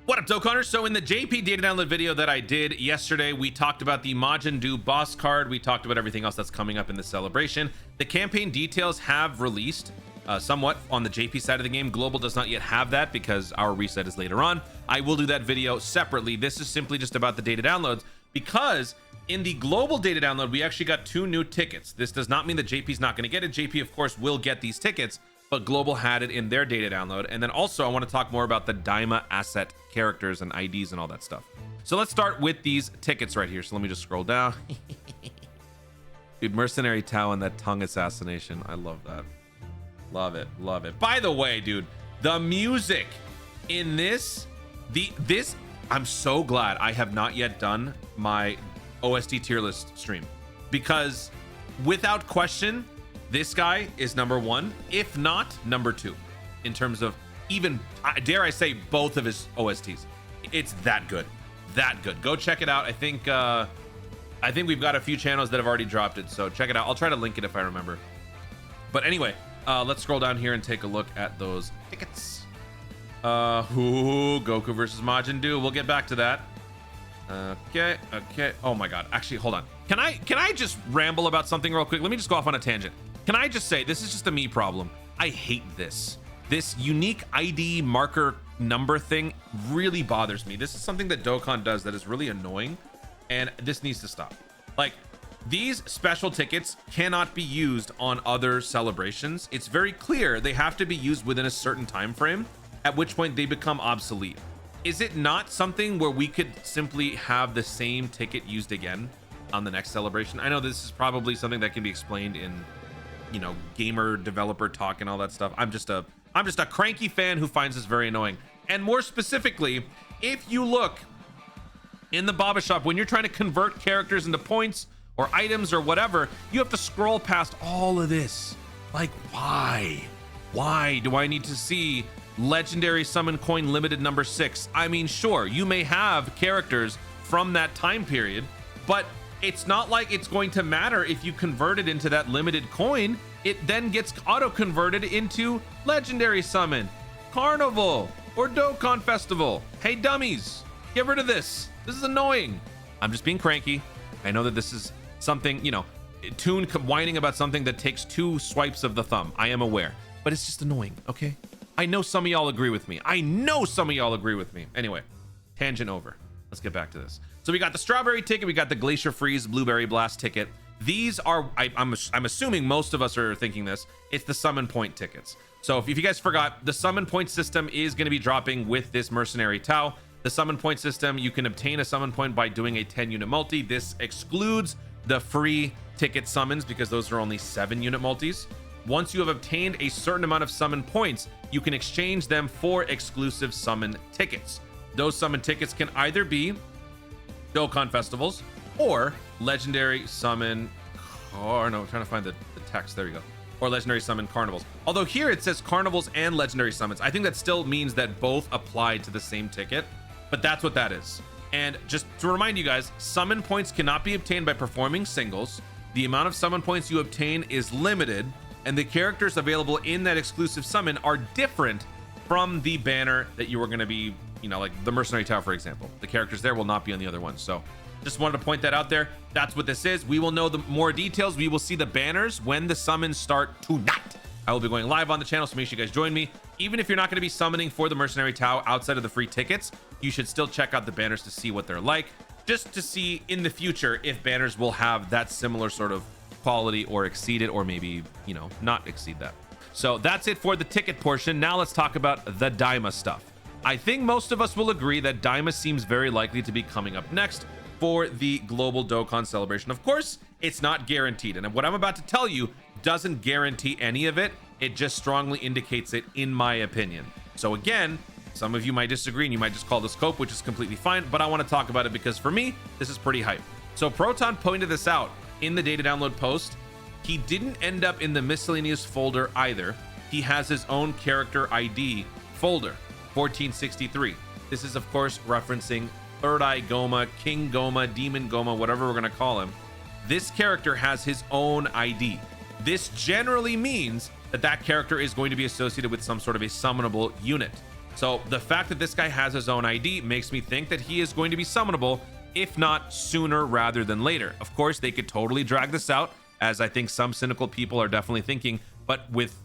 What up, Dokkaners? So in the JP data download video that I did yesterday, we talked about the Majin Buu boss card. We talked about everything else that's coming up in the celebration. The campaign details have released somewhat on the JP side of the game. Global does not yet have that because our reset is later on. I will do that video separately. This is simply just about the data downloads because in the global data download, we actually got 2 new tickets. This does not mean that JP's not going to get it. JP, of course, will get these tickets, but Global had it in their data download. And then also I want to talk more about the Daima asset characters and IDs and all that stuff. So let's start with these tickets right here. So let me just scroll down. Dude, Mercenary Tao and that tongue assassination. I love that. Love it. Love it. By the way, dude, the music in this, I'm so glad I have not yet done my OST tier list stream, because without question, this guy is #1, if not #2, in terms of even, dare I say, both of his OSTs. It's that good, that good. Go check it out. I think we've got a few channels that have already dropped it, so check it out. I'll try to link it if I remember. But anyway, let's scroll down here and take a look at those tickets. Goku versus Majin Buu. We'll get back to that. Okay. Oh my God. Actually, hold on. Can I just ramble about something real quick? Let me just go off on a tangent. Can I just say, this is just a me problem. I hate this. This unique ID marker number thing really bothers me. This is something that Dokkan does that is really annoying, and this needs to stop. Like, these special tickets cannot be used on other celebrations. It's very clear they have to be used within a certain time frame, at which point they become obsolete. Is it not something where we could simply have the same ticket used again on the next celebration? I know this is probably something that can be explained in, you know, gamer developer talk and all that stuff. I'm just a cranky fan who finds this very annoying. And more specifically, if you look in the Baba shop, when you're trying to convert characters into points or items or whatever, you have to scroll past all of this. Like, why do I need to see legendary summon coin limited #6? I mean, sure, you may have characters from that time period, but it's not like it's going to matter if you convert it into that limited coin. It then gets auto converted into legendary summon, carnival, or Dokkan festival. Hey dummies, get rid of this. This is annoying. I'm just being cranky. I know that this is something, you know, Toon whining about something that takes 2 swipes of the thumb. I am aware, but it's just annoying. Okay, I know some of y'all agree with me. Anyway, tangent over. Let's get back to this. So we got the strawberry ticket, we got the glacier freeze blueberry blast ticket. These are, I'm assuming most of us are thinking this, it's the summon point tickets. So if you guys forgot, the summon point system is going to be dropping with this Mercenary Tao. The summon point system, you can obtain a summon point by doing a 10-unit multi. This excludes the free ticket summons because those are only 7-unit multis. Once you have obtained a certain amount of summon points, you can exchange them for exclusive summon tickets. Those summon tickets can either be Dokkan festivals or legendary summon, or no, I'm trying to find the text. There you go. Or legendary summon carnivals. Although here it says carnivals and legendary summons. I think that still means that both apply to the same ticket, but that's what that is. And just to remind you guys, summon points cannot be obtained by performing singles. The amount of summon points you obtain is limited, and the characters available in that exclusive summon are different from the banner that you were going to be, you know, like the Mercenary Tower, for example. The characters there will not be on the other ones. So just wanted to point that out there. That's what this is. We will know the more details. We will see the banners when the summons start tonight. I will be going live on the channel, so make sure you guys join me. Even if you're not going to be summoning for the Mercenary Tower outside of the free tickets, you should still check out the banners to see what they're like, just to see in the future if banners will have that similar sort of quality or exceed it, or maybe, you know, not exceed that. So that's it for the ticket portion. Now let's talk about the Daima stuff. I think most of us will agree that Daima seems very likely to be coming up next for the global Dokkan celebration. Of course, it's not guaranteed, and what I'm about to tell you doesn't guarantee any of it. It just strongly indicates it, in my opinion. So again, some of you might disagree and you might just call this cope, which is completely fine, but I want to talk about it because for me, this is pretty hype. So Proton pointed this out in the data download post. He didn't end up in the miscellaneous folder either. He has his own character ID folder, 1463. This is of course referencing Third Eye GOMAH, King GOMAH, Demon GOMAH, whatever we're going to call him. This character has his own ID. This generally means that that character is going to be associated with some sort of a summonable unit. So the fact that this guy has his own ID makes me think that he is going to be summonable, if not sooner rather than later. Of course, they could totally drag this out, as I think some cynical people are definitely thinking, but with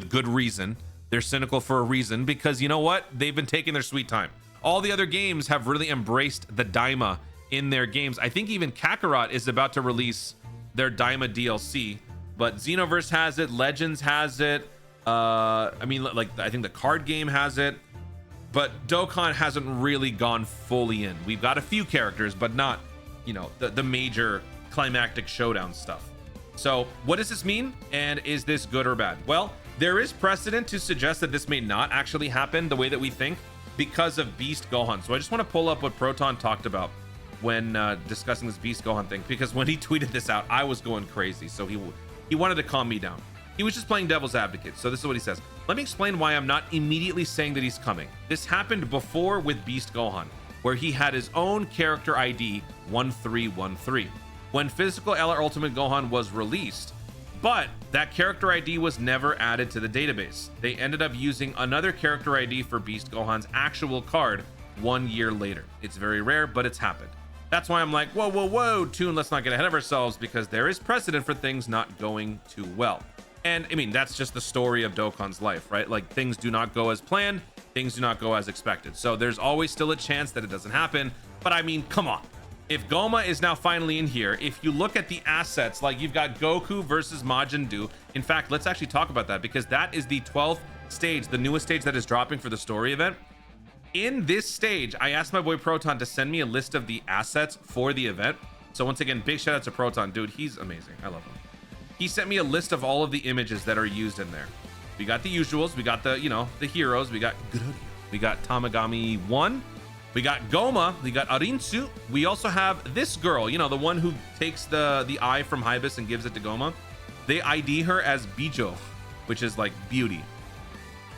good reason. They're cynical for a reason, because you know what? They've been taking their sweet time. All the other games have really embraced the Daima in their games. I think even Kakarot is about to release their Daima DLC, but Xenoverse has it, Legends has it. I mean, like, I think the card game has it, but Dokkan hasn't really gone fully in. We've got a few characters, but not, you know, the major climactic showdown stuff. So what does this mean? And is this good or bad? Well, there is precedent to suggest that this may not actually happen the way that we think because of Beast Gohan. So I just want to pull up what Proton talked about when discussing this Beast Gohan thing, because when he tweeted this out, I was going crazy. So he wanted to calm me down. He was just playing devil's advocate. So this is what he says. Let me explain why I'm not immediately saying that he's coming. This happened before with Beast Gohan, where he had his own character ID 1313 when Physical LR Ultimate Gohan was released, but that character ID was never added to the database. They ended up using another character ID for Beast Gohan's actual card 1 year later. It's very rare, but it's happened. That's why I'm like, whoa, Toon, let's not get ahead of ourselves, because there is precedent for things not going too well. And I mean, that's just the story of Dokkan's life, right? Like, things do not go as planned, things do not go as expected. So there's always still a chance that it doesn't happen. But I mean, come on. If GOMAH is now finally in here, if you look at the assets, like you've got Goku versus Majin Buu. In fact, let's actually talk about that, because that is the 12th stage, the newest stage that is dropping for the story event. In this stage, I asked my boy Proton to send me a list of the assets for the event. So once again, big shout out to Proton, dude. He's amazing. I love him. He sent me a list of all of the images that are used in there. We got the usuals. We got the, you know, the heroes. We got Gladius. We got Tamagami 1. We got GOMAH. We got Arinsu. We also have this girl, you know, the one who takes the eye from Hybis and gives it to GOMAH. They ID her as Bijo, which is like beauty.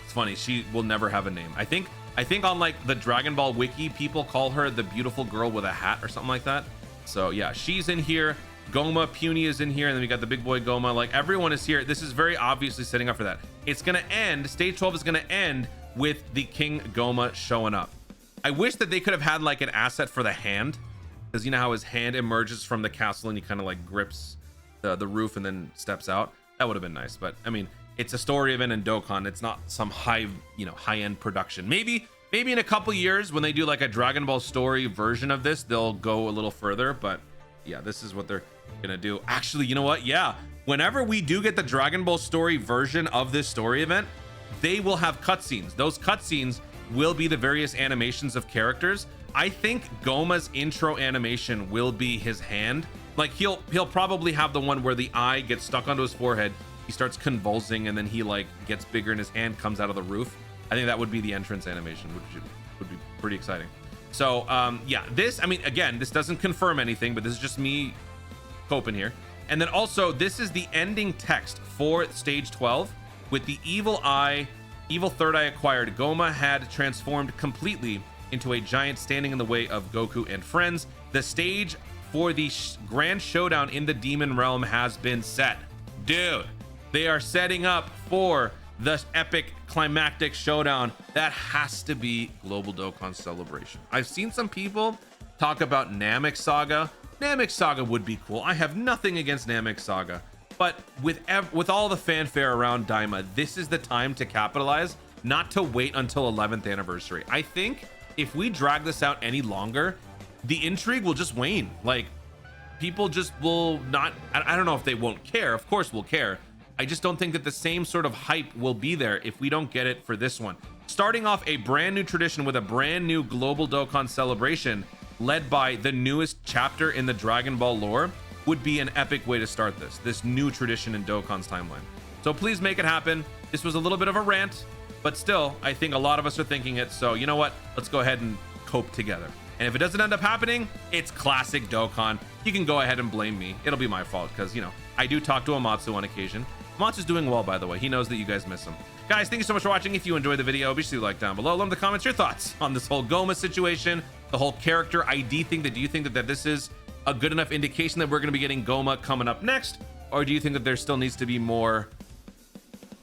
It's funny. She will never have a name. I think on like the Dragon Ball Wiki, people call her the beautiful girl with a hat or something like that. So yeah, she's in here. GOMAH, Puny is in here, and then we got the big boy GOMAH. Like, everyone is here. This is very obviously setting up for that. It's gonna end, stage 12 is gonna end with the King GOMAH showing up. I wish that they could have had like an asset for the hand, because you know how his hand emerges from the castle and he kind of like grips the roof and then steps out. That would have been nice. But I mean, it's a story event in Dokkan. It's not some high-end production. Maybe in a couple years when they do like a Dragon Ball story version of this, they'll go a little further. But yeah, this is what they're gonna do. Actually, you know what? Yeah, whenever we do get the Dragon Ball story version of this story event, they will have cutscenes. Those cutscenes will be the various animations of characters. I think GOMAH's intro animation will be his hand. Like, he'll probably have the one where the eye gets stuck onto his forehead, he starts convulsing, and then he like gets bigger and his hand comes out of the roof. I think that would be the entrance animation, which would be pretty exciting. So yeah, this, I mean, again, this doesn't confirm anything, but this is just me coping here. And then also, this is the ending text for stage 12. With the evil third eye acquired, GOMAH had transformed completely into a giant standing in the way of Goku and friends. The stage for the grand showdown in the demon realm has been set. Dude, they are setting up for the epic climactic showdown. That has to be Global Dokkan Celebration. I've seen some people talk about Namek Saga. Namek Saga would be cool. I have nothing against Namek Saga, but with all the fanfare around Daima, this is the time to capitalize, not to wait until 11th anniversary. I think if we drag this out any longer, the intrigue will just wane. Like, people just will not, I don't know if they won't care. Of course we'll care. I just don't think that the same sort of hype will be there if we don't get it for this one. Starting off a brand new tradition with a brand new Global Dokkan Celebration led by the newest chapter in the Dragon Ball lore would be an epic way to start this new tradition in Dokkan's timeline. So please make it happen. This was a little bit of a rant, but still, I think a lot of us are thinking it. So you know what? Let's go ahead and cope together. And if it doesn't end up happening, it's classic Dokkan. You can go ahead and blame me. It'll be my fault because, you know, I do talk to Amatsu on occasion. Amatsu's doing well, by the way. He knows that you guys miss him. Guys, thank you so much for watching. If you enjoyed the video, be sure to like down below. Let me know in the comments your thoughts on this whole GOMAH situation, the whole character ID thing. Do you think that this is a good enough indication that we're going to be getting GOMAH coming up next? Or do you think that there still needs to be more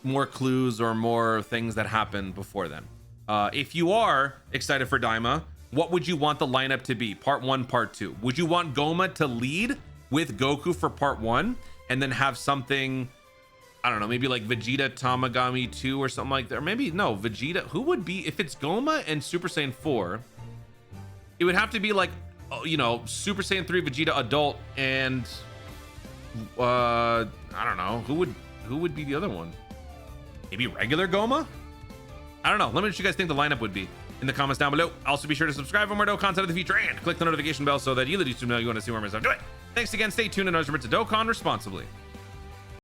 clues or more things that happen before then? If you are excited for Daima, what would you want the lineup to be? Part 1, Part 2. Would you want GOMAH to lead with Goku for Part 1 and then have something, I don't know, maybe like Vegeta Tamagami 2 or something like that? Or maybe, no, Vegeta. Who would be, if it's GOMAH and Super Saiyan 4, it would have to be like, you know, Super Saiyan 3 Vegeta adult and, I don't know, who would be the other one? Maybe regular GOMAH? I don't know. Let me know what you guys think the lineup would be in the comments down below. Also, be sure to subscribe for more Dokkan content of the future and click the notification bell so that you, the YouTube, know you want to see more of my stuff. Do it. Thanks again. Stay tuned and always remember to Dokkan responsibly.